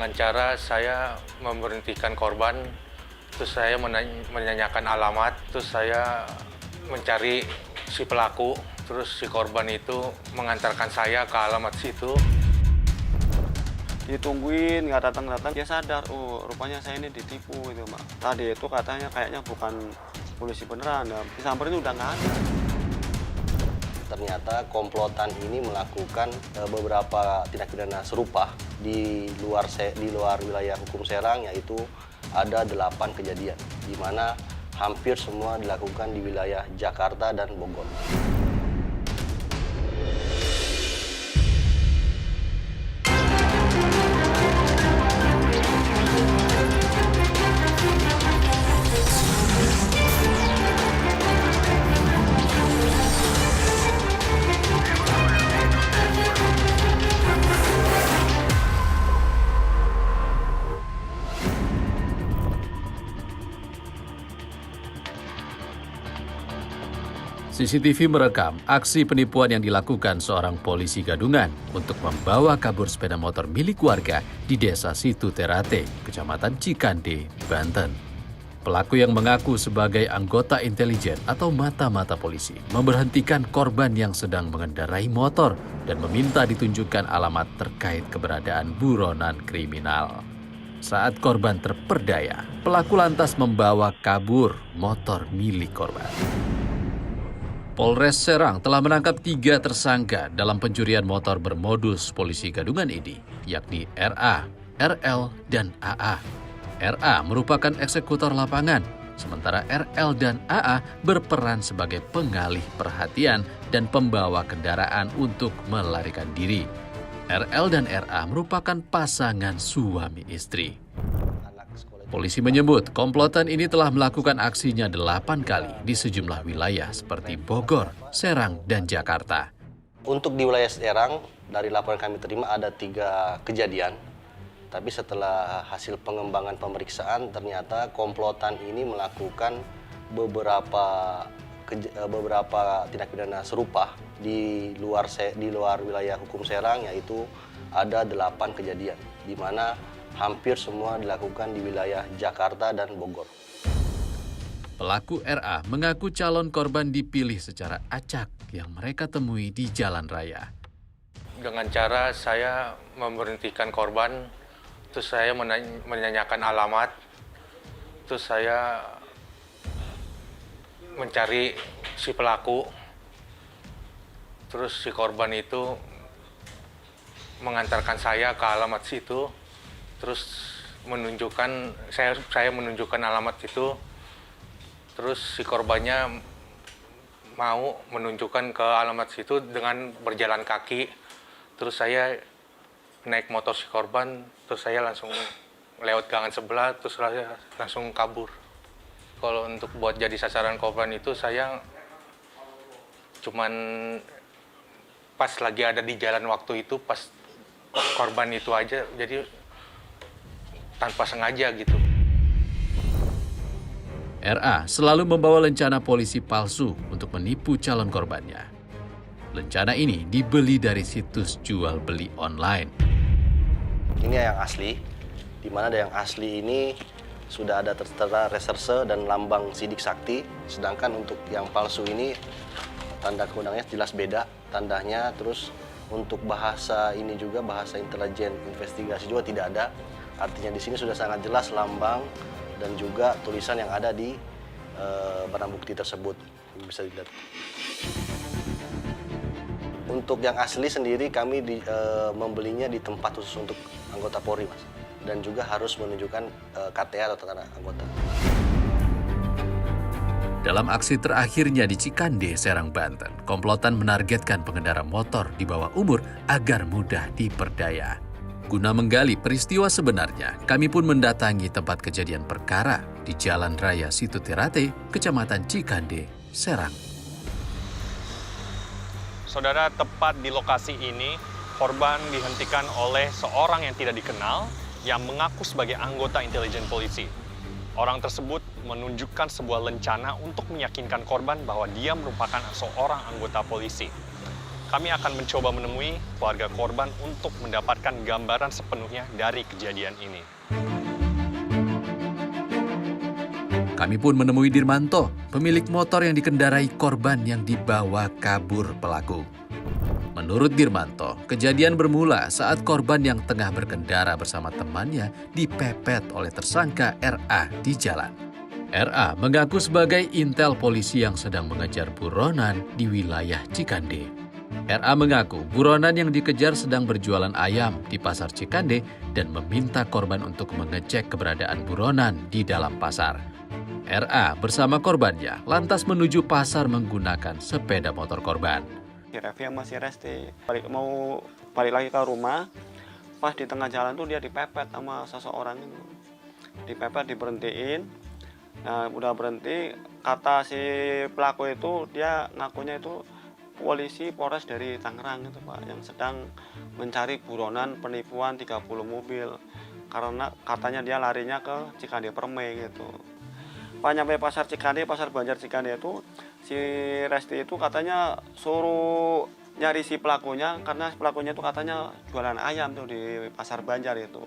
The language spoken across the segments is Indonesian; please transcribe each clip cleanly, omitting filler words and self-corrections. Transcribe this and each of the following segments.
Dengan cara saya memberhentikan korban, terus saya menanyakan alamat, terus saya mencari si pelaku, terus si korban itu mengantarkan saya ke alamat situ. Ditungguin, nggak datang-datang, dia sadar, oh rupanya saya ini ditipu gitu, Mbak. Tadi itu katanya kayaknya bukan polisi beneran, ya. Disamperin udah nggak ada. Ternyata komplotan ini melakukan beberapa tindak pidana serupa di luar wilayah hukum Serang, yaitu ada 8 kejadian, di mana hampir semua dilakukan di wilayah Jakarta dan Bogor. CCTV merekam aksi penipuan yang dilakukan seorang polisi gadungan untuk membawa kabur sepeda motor milik warga di Desa Situ Terate, Kecamatan Cikande, Banten. Pelaku yang mengaku sebagai anggota intelijen atau mata-mata polisi memberhentikan korban yang sedang mengendarai motor dan meminta ditunjukkan alamat terkait keberadaan buronan kriminal. Saat korban terperdaya, pelaku lantas membawa kabur motor milik korban. Polres Serang telah menangkap 3 tersangka dalam pencurian motor bermodus polisi gadungan ini, yakni RA, RL, dan AA. RA merupakan eksekutor lapangan, sementara RL dan AA berperan sebagai pengalih perhatian dan pembawa kendaraan untuk melarikan diri. RL dan RA merupakan pasangan suami istri. Polisi menyebut komplotan ini telah melakukan aksinya 8 kali di sejumlah wilayah seperti Bogor, Serang, dan Jakarta. Untuk di wilayah Serang, dari laporan kami terima ada 3 kejadian. Tapi setelah hasil pengembangan pemeriksaan, ternyata komplotan ini melakukan beberapa tindak pidana serupa di luar wilayah hukum Serang, yaitu ada 8 kejadian, di mana hampir semua dilakukan di wilayah Jakarta dan Bogor. Pelaku RA mengaku calon korban dipilih secara acak yang mereka temui di jalan raya. Dengan cara saya memberhentikan korban, terus saya menanyakan alamat, terus saya mencari si pelaku, terus si korban itu mengantarkan saya ke alamat situ, terus saya menunjukkan alamat itu, terus si korbannya mau menunjukkan ke alamat situ dengan berjalan kaki, terus saya naik motor si korban, terus saya langsung lewat gangan sebelah, terus saya langsung kabur. Kalau untuk buat jadi sasaran korban itu saya cuman pas lagi ada di jalan waktu itu, pas korban itu aja, jadi tanpa sengaja gitu. RA selalu membawa lencana polisi palsu untuk menipu calon korbannya. Lencana ini dibeli dari situs jual beli online. Ini yang asli, di mana ada yang asli ini sudah ada tertera reserse dan lambang sidik sakti, sedangkan untuk yang palsu ini tanda kewenangannya jelas beda tandanya, terus untuk bahasa ini juga bahasa intelijen investigasi juga tidak ada. Artinya di sini sudah sangat jelas lambang dan juga tulisan yang ada di barang bukti tersebut, bisa dilihat. Untuk yang asli sendiri kami membelinya di tempat khusus untuk anggota Polri, Mas, dan juga harus menunjukkan KTA atau tanda anggota. Dalam aksi terakhirnya di Cikande, Serang, Banten, komplotan menargetkan pengendara motor di bawah umur agar mudah diperdaya. Guna menggali peristiwa sebenarnya, kami pun mendatangi tempat kejadian perkara di Jalan Raya Situ Terate, Kecamatan Cikande, Serang. Saudara, tepat di lokasi ini, korban dihentikan oleh seorang yang tidak dikenal yang mengaku sebagai anggota intelijen polisi. Orang tersebut menunjukkan sebuah lencana untuk meyakinkan korban bahwa dia merupakan seorang anggota polisi. kami akan mencoba menemui keluarga korban untuk mendapatkan gambaran sepenuhnya dari kejadian ini. Kami pun menemui Dirmanto, pemilik motor yang dikendarai korban yang dibawa kabur pelaku. Menurut Dirmanto, kejadian bermula saat korban yang tengah berkendara bersama temannya dipepet oleh tersangka RA di jalan. RA mengaku sebagai intel polisi yang sedang mengejar buronan di wilayah Cikande. RA mengaku buronan yang dikejar sedang berjualan ayam di pasar Cikande dan meminta korban untuk mengecek keberadaan buronan di dalam pasar. RA bersama korbannya lantas menuju pasar menggunakan sepeda motor korban. Si Revi sama si Resti mau balik lagi ke rumah, pas di tengah jalan tuh dia dipepet sama seseorang itu. Dipepet, diberhentiin. Nah, udah berhenti, kata si pelaku itu dia ngakunya itu polisi Polres dari Tangerang itu Pak, yang sedang mencari buronan penipuan 30 mobil. Karena katanya dia larinya ke Cikande Permai gitu. Pas nyampe pasar Cikande, pasar Banjar Cikande itu, si Resti itu katanya suruh nyari si pelakunya, karena pelakunya itu katanya jualan ayam tuh di pasar Banjar itu.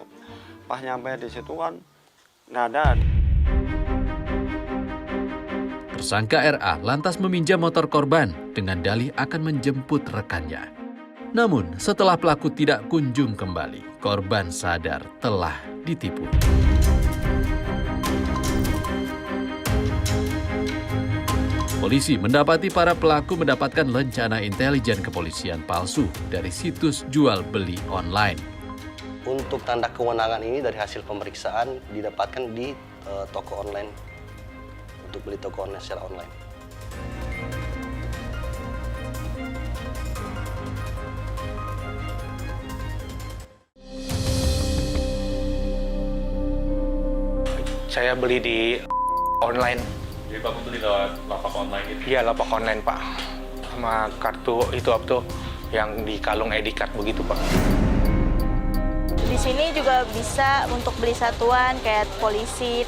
Pas nyampe di situ kan nggak ada. Tersangka RA lantas meminjam motor korban dengan dalih akan menjemput rekannya. Namun setelah pelaku tidak kunjung kembali, korban sadar telah ditipu. Polisi mendapati para pelaku mendapatkan lencana intelijen kepolisian palsu dari situs jual beli online. Untuk tanda kewenangan ini dari hasil pemeriksaan didapatkan di toko online, untuk beli toko online secara online. Saya beli di online. Jadi Pak beli lewat lapak online gitu? Iya, lapak online Pak. Sama kartu itu apa tuh yang di kalung ID card begitu Pak. Di sini juga bisa untuk beli satuan kayak polisi.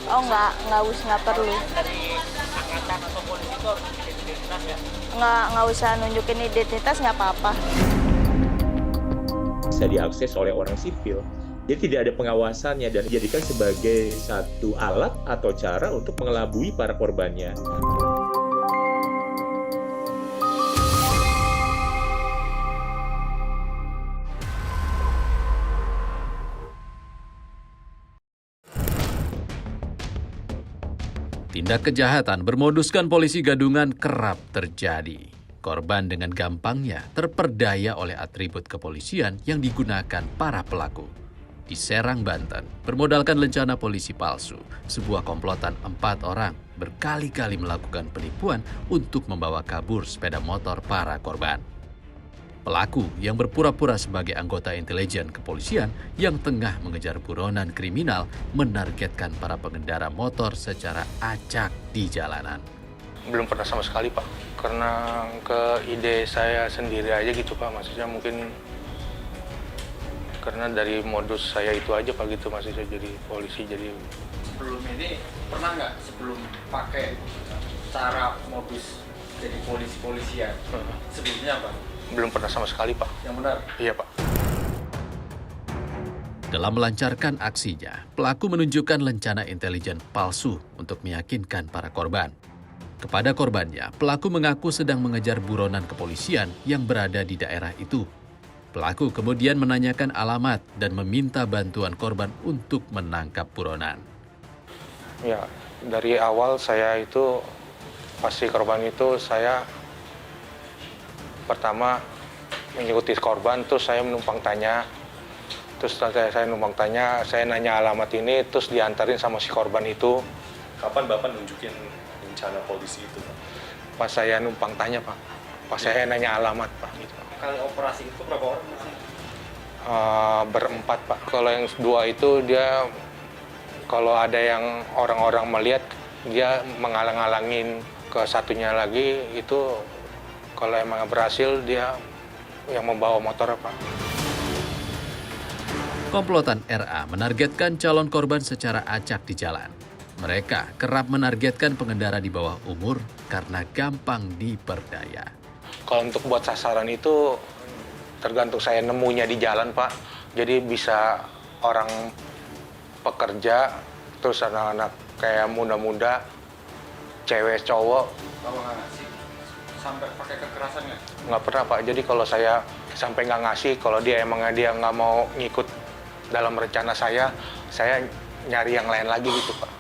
Oh nggak perlu. Dari angkatan atau polisi itu harus identitas ya? Nggak usah nunjukin identitas, nggak apa-apa. Bisa diakses oleh orang sipil. Jadi tidak ada pengawasannya dan dijadikan sebagai satu alat atau cara untuk mengelabui para korbannya. Tindak kejahatan bermoduskan polisi gadungan kerap terjadi. Korban dengan gampangnya terperdaya oleh atribut kepolisian yang digunakan para pelaku. Di Serang, Banten, bermodalkan lencana polisi palsu, sebuah komplotan 4 orang berkali-kali melakukan penipuan untuk membawa kabur sepeda motor para korban. Pelaku yang berpura-pura sebagai anggota intelijen kepolisian yang tengah mengejar buronan kriminal menargetkan para pengendara motor secara acak di jalanan. Belum pernah sama sekali Pak, karena ke ide saya sendiri aja gitu Pak, maksudnya mungkin karena dari modus saya itu aja Pak gitu, maksudnya jadi polisi. Jadi Sebelum ini pernah nggak sebelum pakai cara modus jadi polisian? Sebelumnya apa? belum pernah sama sekali Pak. Yang benar? Iya Pak. Dalam melancarkan aksinya, pelaku menunjukkan lencana intelijen palsu untuk meyakinkan para korban. Kepada korbannya, pelaku mengaku sedang mengejar buronan kepolisian yang berada di daerah itu. Pelaku kemudian menanyakan alamat dan meminta bantuan korban untuk menangkap buronan. Ya, dari awal saya itu pasti korban itu saya pertama mengikuti korban, terus saya menumpang tanya. Terus saya numpang tanya, saya nanya alamat ini, terus diantarin sama si korban itu. Kapan Bapak nunjukin rencana polisi itu, Pak? Pas saya numpang tanya Pak, pas saya nanya alamat Pak. Gitu. Kali operasi itu berapa orang? Berempat Pak. Kalau yang 2 itu dia, kalau ada yang orang-orang melihat, dia menghalang-halangin. Ke satunya lagi itu, kalau emang berhasil dia yang membawa motor Pak. Komplotan RA menargetkan calon korban secara acak di jalan. Mereka kerap menargetkan pengendara di bawah umur karena gampang diperdaya. Kalau untuk buat sasaran itu tergantung saya nemunya di jalan, Pak. Jadi bisa orang pekerja, terus anak-anak kayak muda-muda, cewek, cowok. Kalau nggak ngasih, sampai pakai kekerasan nggak? Nggak pernah, Pak. Jadi kalau saya sampai nggak ngasih, kalau dia nggak mau ngikut dalam rencana saya nyari yang lain lagi gitu, Pak.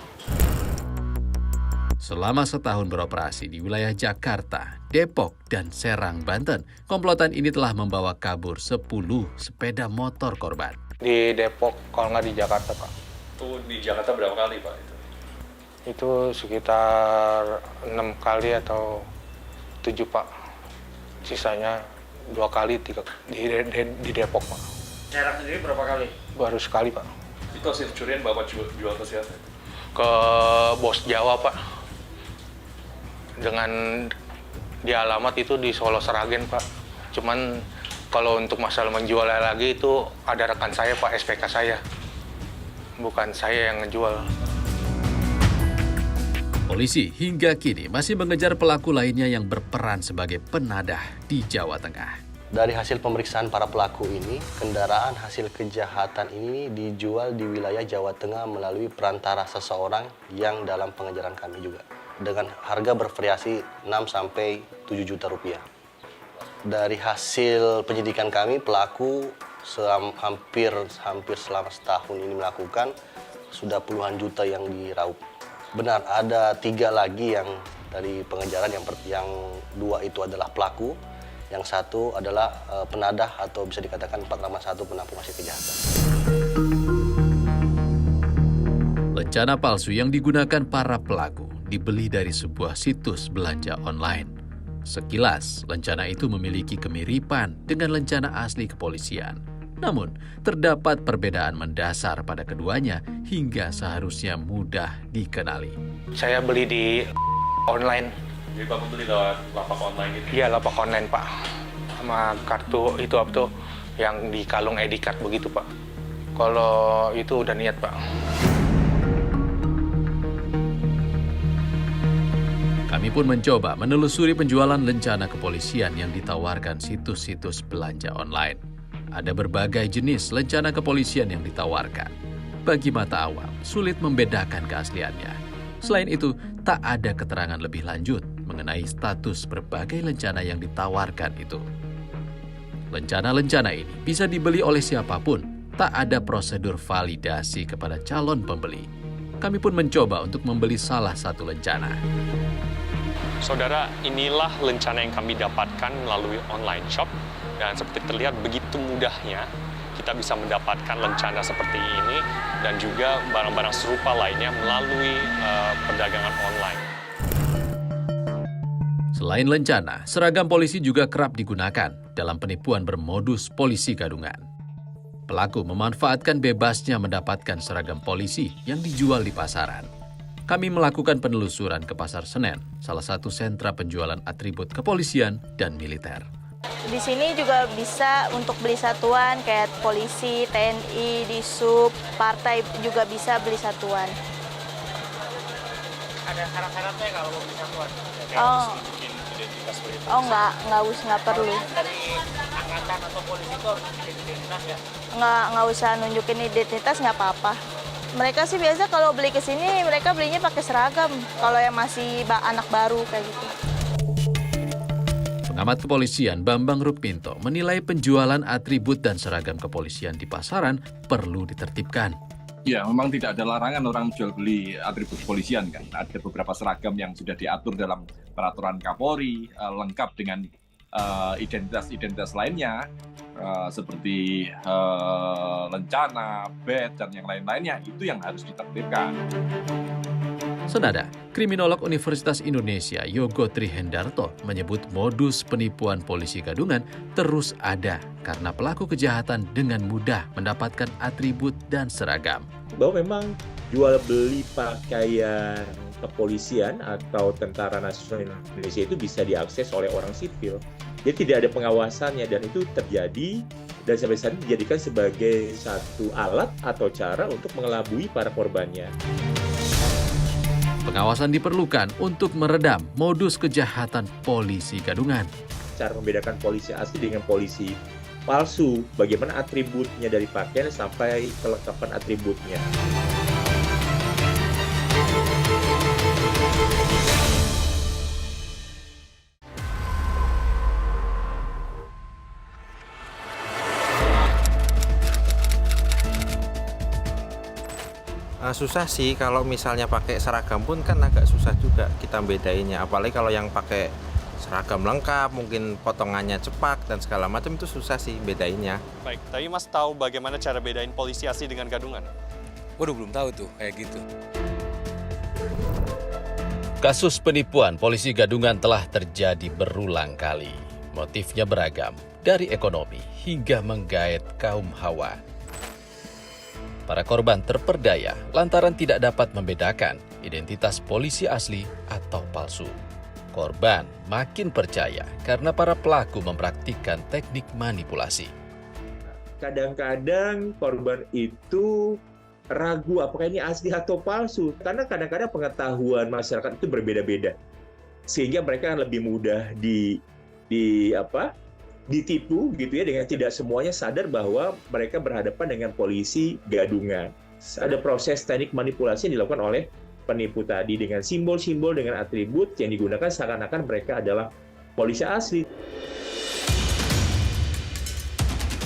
Selama setahun beroperasi di wilayah Jakarta, Depok, dan Serang, Banten, komplotan ini telah membawa kabur 10 sepeda motor korban. Di Depok, kalau nggak di Jakarta, Pak. Itu di Jakarta berapa kali, Pak? Itu sekitar 6 kali atau 7, Pak. Sisanya 2 kali di Depok, Pak. Serang sendiri berapa kali? Baru sekali, Pak. Itu hasil curian Bapak jual ke siapa? Ke bos Jawa, Pak. Dengan di alamat itu di Solo Sragen, Pak. Cuman kalau untuk masalah menjual lagi itu ada rekan saya, Pak, SPK saya. Bukan saya yang ngejual. Polisi hingga kini masih mengejar pelaku lainnya yang berperan sebagai penadah di Jawa Tengah. Dari hasil pemeriksaan para pelaku ini, kendaraan hasil kejahatan ini dijual di wilayah Jawa Tengah melalui perantara seseorang yang dalam pengejaran kami juga. Dengan harga bervariasi 6-7 juta rupiah. Dari hasil penyidikan kami, pelaku hampir selama setahun ini melakukan sudah puluhan juta yang diraup. Benar, ada 3 lagi yang dari pengejaran, yang 2 itu adalah pelaku, yang 1 adalah penadah atau bisa dikatakan 481 penampung hasil kejahatan. Lencana palsu yang digunakan para pelaku dibeli dari sebuah situs belanja online. Sekilas, lencana itu memiliki kemiripan dengan lencana asli kepolisian. Namun, terdapat perbedaan mendasar pada keduanya hingga seharusnya mudah dikenali. Saya beli di online. Jadi Bapak beli lewat lapak online gitu? Iya, lapak online, Pak. Sama kartu itu apa tuh, yang di kalung ID card begitu, Pak. Kalau itu udah niat, Pak. Kami pun mencoba menelusuri penjualan lencana kepolisian yang ditawarkan situs-situs belanja online. Ada berbagai jenis lencana kepolisian yang ditawarkan. Bagi mata awam, sulit membedakan keasliannya. Selain itu, tak ada keterangan lebih lanjut mengenai status berbagai lencana yang ditawarkan itu. Lencana-lencana ini bisa dibeli oleh siapapun, tak ada prosedur validasi kepada calon pembeli. Kami pun mencoba untuk membeli salah satu lencana. Saudara, inilah lencana yang kami dapatkan melalui online shop. Dan seperti terlihat begitu mudahnya kita bisa mendapatkan lencana seperti ini dan juga barang-barang serupa lainnya melalui perdagangan online. Selain lencana, seragam polisi juga kerap digunakan dalam penipuan bermodus polisi gadungan. Pelaku memanfaatkan bebasnya mendapatkan seragam polisi yang dijual di pasaran. Kami melakukan penelusuran ke Pasar Senen, salah satu sentra penjualan atribut kepolisian dan militer. Di sini juga bisa untuk beli satuan kayak polisi, TNI, Disub, partai juga bisa beli satuan. Ada syarat-syaratnya kalau mau beli satuan? Nggak perlu. Dari angkatan atau polisi itu harus identitas ya? Nggak usah nunjukin identitas, nggak apa-apa. Mereka sih biasa kalau beli ke sini mereka belinya pakai seragam. Kalau yang masih anak baru kayak gitu. Pengamat kepolisian Bambang Rukminto menilai penjualan atribut dan seragam kepolisian di pasaran perlu ditertibkan. Ya, memang tidak ada larangan orang jual beli atribut kepolisian kan. Ada beberapa seragam yang sudah diatur dalam peraturan Kapolri, lengkap dengan identitas-identitas lainnya, seperti lencana, badge, dan yang lain-lainnya. Itu yang harus ditertibkan. Senada, kriminolog Universitas Indonesia Yogo Trihendarto menyebut modus penipuan polisi gadungan terus ada karena pelaku kejahatan dengan mudah mendapatkan atribut dan seragam. Bahwa memang jual beli pakaian kepolisian atau Tentara Nasional Indonesia itu bisa diakses oleh orang sipil. Jadi tidak ada pengawasannya dan itu terjadi dan sampai saat ini dijadikan sebagai satu alat atau cara untuk mengelabui para korbannya. Pengawasan diperlukan untuk meredam modus kejahatan polisi gadungan. cara membedakan polisi asli dengan polisi palsu, bagaimana atributnya dari pakaian sampai kelengkapan atributnya. Susah sih kalau misalnya pakai seragam pun kan agak susah juga kita bedainnya. Apalagi kalau yang pakai seragam lengkap, mungkin potongannya cepak dan segala macam itu susah sih bedainnya. Baik, tapi Mas tahu bagaimana cara bedain polisi asli dengan gadungan? Waduh, belum tahu tuh kayak gitu. Kasus penipuan polisi gadungan telah terjadi berulang kali. Motifnya beragam, dari ekonomi hingga menggait kaum hawa. Para korban terperdaya lantaran tidak dapat membedakan identitas polisi asli atau palsu. Korban makin percaya karena para pelaku mempraktikkan teknik manipulasi. Kadang-kadang korban itu ragu apakah ini asli atau palsu, karena kadang-kadang pengetahuan masyarakat itu berbeda-beda, sehingga mereka lebih mudah ditipu gitu ya, dengan tidak semuanya sadar bahwa mereka berhadapan dengan polisi gadungan. Ada proses teknik manipulasi yang dilakukan oleh penipu tadi dengan simbol-simbol, dengan atribut yang digunakan seakan-akan mereka adalah polisi asli.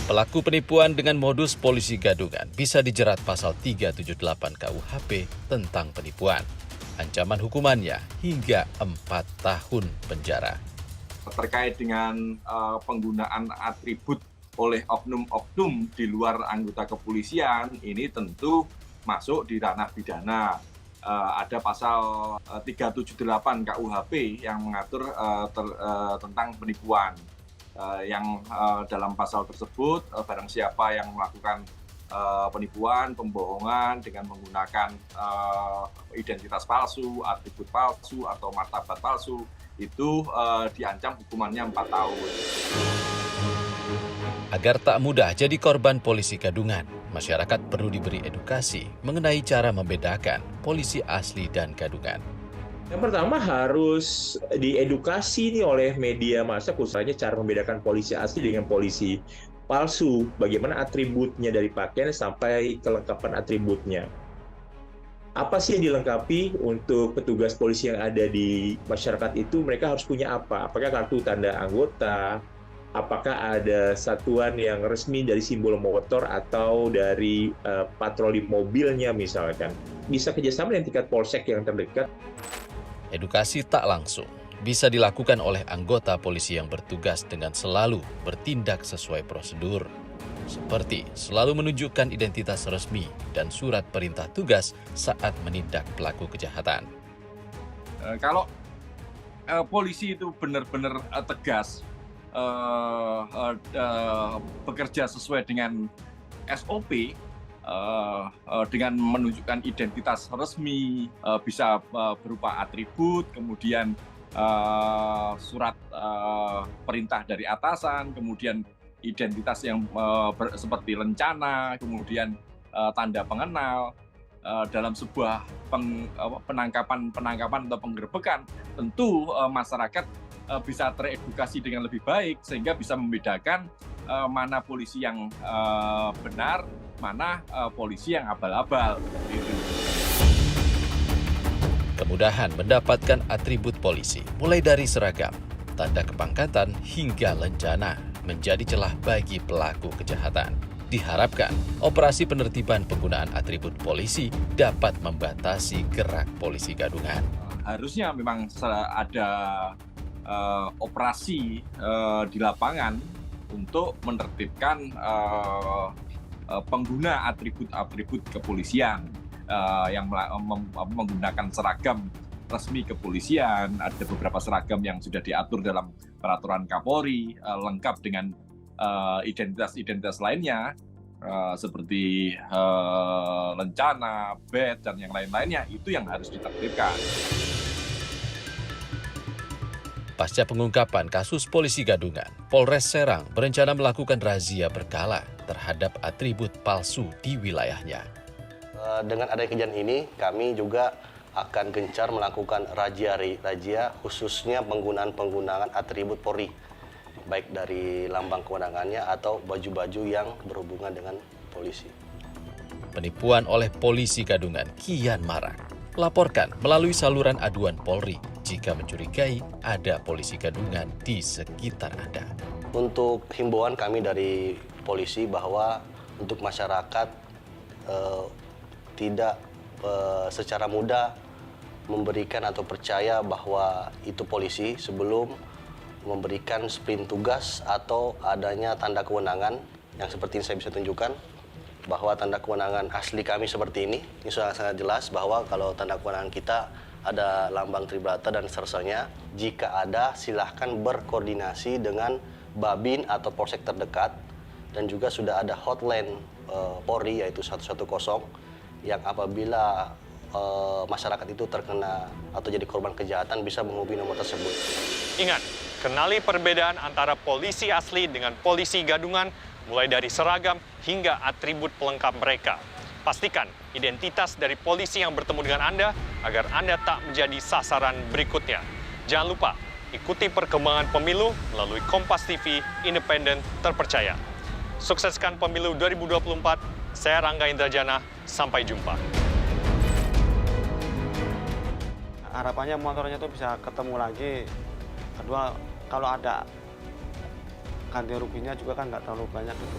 Pelaku penipuan dengan modus polisi gadungan bisa dijerat pasal 378 KUHP tentang penipuan. Ancaman hukumannya hingga 4 tahun penjara. Terkait dengan penggunaan atribut oleh oknum-oknum di luar anggota kepolisian, ini tentu masuk di ranah pidana. Ada pasal 378 KUHP yang mengatur tentang penipuan. Yang dalam pasal tersebut, barang siapa yang melakukan penipuan, pembohongan dengan menggunakan identitas palsu, atribut palsu, atau martabat palsu, itu diancam hukumannya 4 tahun. Agar tak mudah jadi korban polisi gadungan, masyarakat perlu diberi edukasi mengenai cara membedakan polisi asli dan gadungan. Yang pertama harus diedukasi nih oleh media massa, khususnya cara membedakan polisi asli dengan polisi palsu, bagaimana atributnya dari pakaian sampai kelengkapan atributnya. Apa sih yang dilengkapi untuk petugas polisi yang ada di masyarakat itu, mereka harus punya apa? Apakah kartu tanda anggota, apakah ada satuan yang resmi dari simbol motor atau dari patroli mobilnya misalkan. Bisa kerjasama dengan tingkat polsek yang terdekat. Edukasi tak langsung bisa dilakukan oleh anggota polisi yang bertugas dengan selalu bertindak sesuai prosedur, seperti selalu menunjukkan identitas resmi dan surat perintah tugas saat menindak pelaku kejahatan. Kalau polisi itu benar-benar tegas, bekerja sesuai dengan SOP, dengan menunjukkan identitas resmi, bisa berupa atribut, kemudian surat perintah dari atasan, kemudian identitas yang seperti lencana, kemudian tanda pengenal. Dalam sebuah penangkapan atau penggerbekan, tentu masyarakat bisa teredukasi dengan lebih baik sehingga bisa membedakan mana polisi yang benar, mana polisi yang abal-abal. Kemudahan mendapatkan atribut polisi, mulai dari seragam, tanda kepangkatan, hingga lencana, menjadi celah bagi pelaku kejahatan. Diharapkan, operasi penertiban penggunaan atribut polisi dapat membatasi gerak polisi gadungan. Harusnya memang ada operasi di lapangan untuk menertibkan pengguna atribut kepolisian yang menggunakan seragam resmi kepolisian. Ada beberapa seragam yang sudah diatur dalam peraturan Kapolri, lengkap dengan identitas lainnya, seperti lencana, badge, dan yang lain-lainnya, itu yang harus ditertibkan. Pasca pengungkapan kasus polisi gadungan, Polres Serang berencana melakukan razia berkala terhadap atribut palsu di wilayahnya. Dengan adanya kejadian ini, kami juga akan gencar melakukan razia khususnya penggunaan atribut Polri baik dari lambang kewenangannya atau baju-baju yang berhubungan dengan polisi. Penipuan oleh polisi gadungan kian marak. Laporkan melalui saluran aduan Polri jika mencurigai ada polisi gadungan di sekitar Anda. Untuk himbauan kami dari polisi bahwa untuk masyarakat tidak secara mudah memberikan atau percaya bahwa itu polisi sebelum memberikan sprint tugas atau adanya tanda kewenangan yang seperti ini saya bisa tunjukkan, bahwa tanda kewenangan asli kami seperti ini sudah sangat jelas bahwa kalau tanda kewenangan kita ada lambang Tribrata dan seterusnya. Jika ada, silahkan berkoordinasi dengan Babin atau Polsek terdekat, dan juga sudah ada hotline Polri yaitu 110 yang apabila masyarakat itu terkena atau jadi korban kejahatan bisa menghubungi nomor tersebut. Ingat, kenali perbedaan antara polisi asli dengan polisi gadungan, mulai dari seragam hingga atribut pelengkap mereka. Pastikan identitas dari polisi yang bertemu dengan Anda agar Anda tak menjadi sasaran berikutnya. Jangan lupa, ikuti perkembangan pemilu melalui Kompas TV, independen, terpercaya. Sukseskan pemilu 2024. Saya Rangga Indrajana, sampai jumpa. Harapannya motornya tuh bisa ketemu lagi. Kedua, kalau ada ganti ruginya juga kan nggak terlalu banyak gitu.